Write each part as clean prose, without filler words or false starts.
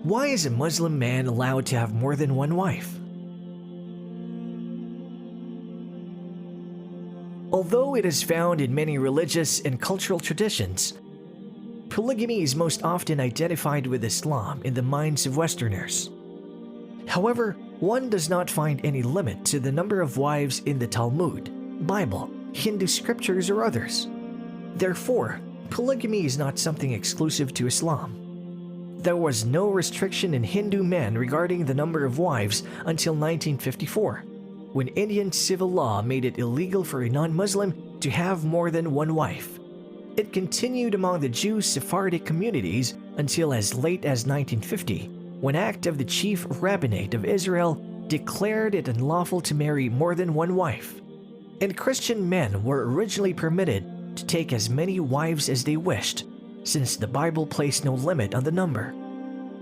Why is a Muslim man allowed to have more than one wife? Although it is found in many religious and cultural traditions, polygamy is most often identified with Islam in the minds of Westerners. However, one does not find any limit to the number of wives in the Talmud, Bible, Hindu scriptures, or others. Therefore, polygamy is not something exclusive to Islam. There was no restriction in Hindu men regarding the number of wives until 1954, when Indian civil law made it illegal for a non-Muslim to have more than one wife. It continued among the Jew Sephardic communities until as late as 1950, when Act of the Chief Rabbinate of Israel declared it unlawful to marry more than one wife. And Christian men were originally permitted to take as many wives as they wished, since the Bible placed no limit on the number.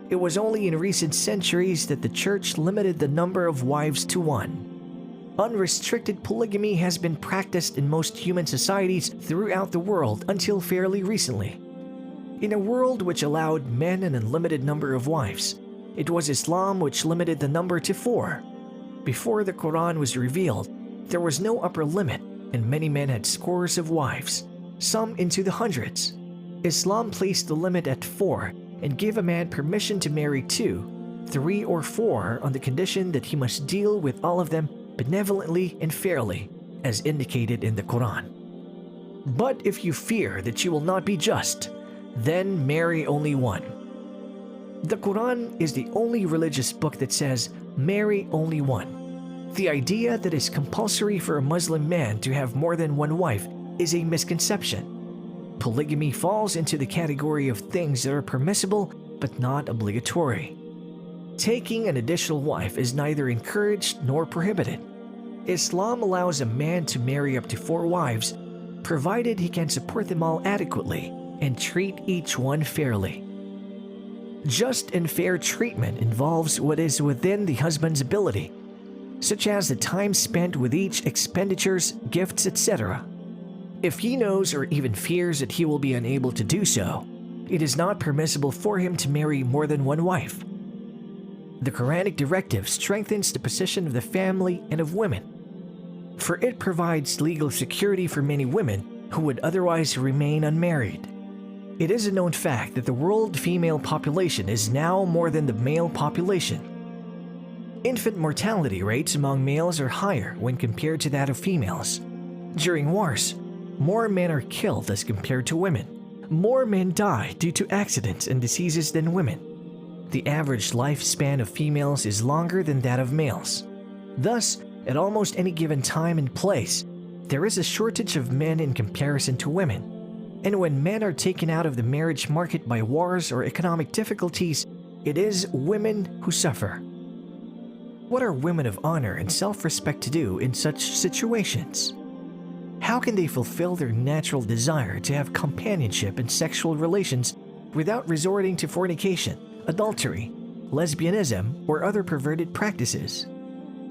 It was only in recent centuries that the church limited the number of wives to one. Unrestricted polygamy has been practiced in most human societies throughout the world until fairly recently. In a world which allowed men an unlimited number of wives, it was Islam which limited the number to 4. Before the Quran was revealed, there was no upper limit, and many men had scores of wives, some into the hundreds. Islam placed the limit at 4 and gave a man permission to marry 2, 3, or 4 on the condition that he must deal with all of them benevolently and fairly, as indicated in the Quran. But if you fear that you will not be just, then marry only one. The Quran is the only religious book that says, marry only one. The idea that it's compulsory for a Muslim man to have more than one wife is a misconception. Polygamy falls into the category of things that are permissible but not obligatory. Taking an additional wife is neither encouraged nor prohibited. Islam allows a man to marry up to 4 wives, provided he can support them all adequately and treat each one fairly. Just and fair treatment involves what is within the husband's ability, such as the time spent with each, expenditures, gifts, etc. If he knows or even fears that he will be unable to do so, it is not permissible for him to marry more than one wife. The Quranic directive strengthens the position of the family and of women, for it provides legal security for many women who would otherwise remain unmarried. It is a known fact that the world female population is now more than the male population. Infant mortality rates among males are higher when compared to that of females. During wars, more men are killed as compared to women. More men die due to accidents and diseases than women. The average lifespan of females is longer than that of males. Thus, at almost any given time and place, there is a shortage of men in comparison to women. And when men are taken out of the marriage market by wars or economic difficulties, it is women who suffer. What are women of honor and self-respect to do in such situations? How can they fulfill their natural desire to have companionship and sexual relations without resorting to fornication, adultery, lesbianism, or other perverted practices?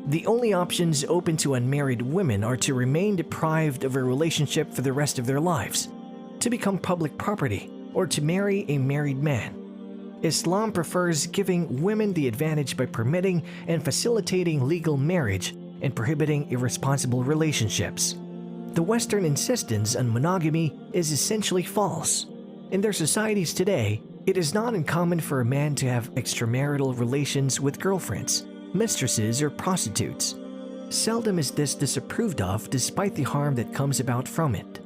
The only options open to unmarried women are to remain deprived of a relationship for the rest of their lives, to become public property, or to marry a married man. Islam prefers giving women the advantage by permitting and facilitating legal marriage and prohibiting irresponsible relationships. The Western insistence on monogamy is essentially false. In their societies today, it is not uncommon for a man to have extramarital relations with girlfriends, mistresses, or prostitutes. Seldom is this disapproved of despite the harm that comes about from it.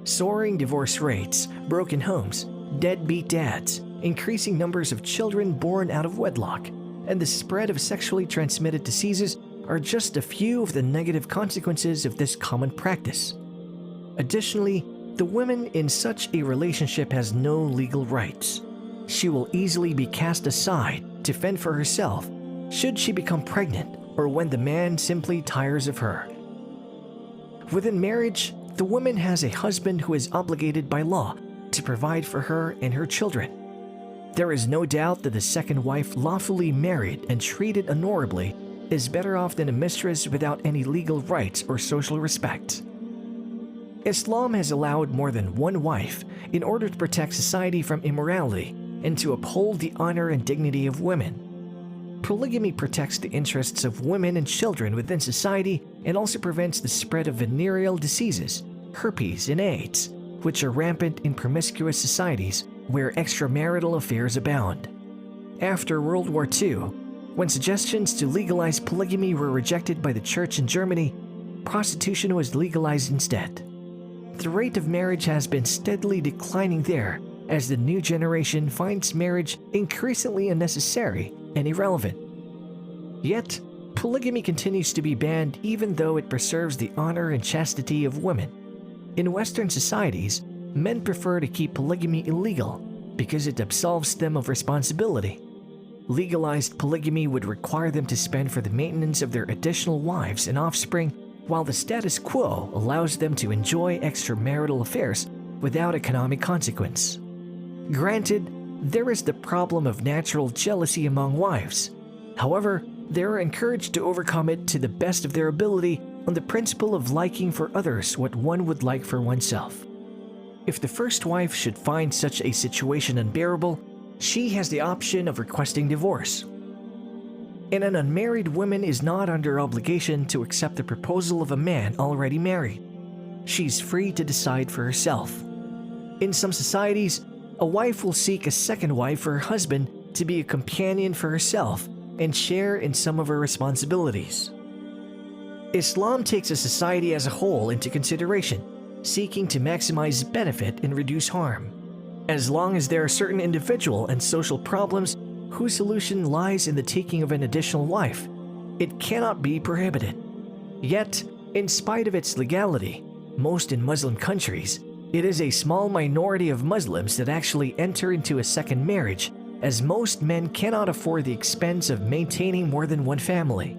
Soaring divorce rates, broken homes, deadbeat dads, increasing numbers of children born out of wedlock, and the spread of sexually transmitted diseases are just a few of the negative consequences of this common practice. Additionally, the woman in such a relationship has no legal rights. She will easily be cast aside to fend for herself should she become pregnant or when the man simply tires of her. Within marriage, the woman has a husband who is obligated by law to provide for her and her children. There is no doubt that the second wife lawfully married and treated honorably is better off than a mistress without any legal rights or social respect. Islam has allowed more than one wife in order to protect society from immorality and to uphold the honor and dignity of women. Polygamy protects the interests of women and children within society and also prevents the spread of venereal diseases, herpes, and AIDS, which are rampant in promiscuous societies where extramarital affairs abound. After World War II, when suggestions to legalize polygamy were rejected by the church in Germany, prostitution was legalized instead. The rate of marriage has been steadily declining there as the new generation finds marriage increasingly unnecessary and irrelevant. Yet, polygamy continues to be banned even though it preserves the honor and chastity of women. In Western societies, men prefer to keep polygamy illegal because it absolves them of responsibility. Legalized polygamy would require them to spend for the maintenance of their additional wives and offspring, while the status quo allows them to enjoy extramarital affairs without economic consequence. Granted, there is the problem of natural jealousy among wives. However, they are encouraged to overcome it to the best of their ability on the principle of liking for others what one would like for oneself. If the first wife should find such a situation unbearable, she has the option of requesting divorce. And an unmarried woman is not under obligation to accept the proposal of a man already married. She's free to decide for herself. In some societies, a wife will seek a second wife for her husband to be a companion for herself and share in some of her responsibilities. Islam takes a society as a whole into consideration, seeking to maximize benefit and reduce harm. As long as there are certain individual and social problems whose solution lies in the taking of an additional wife, it cannot be prohibited. Yet, in spite of its legality, most in Muslim countries, it is a small minority of Muslims that actually enter into a second marriage, as most men cannot afford the expense of maintaining more than one family.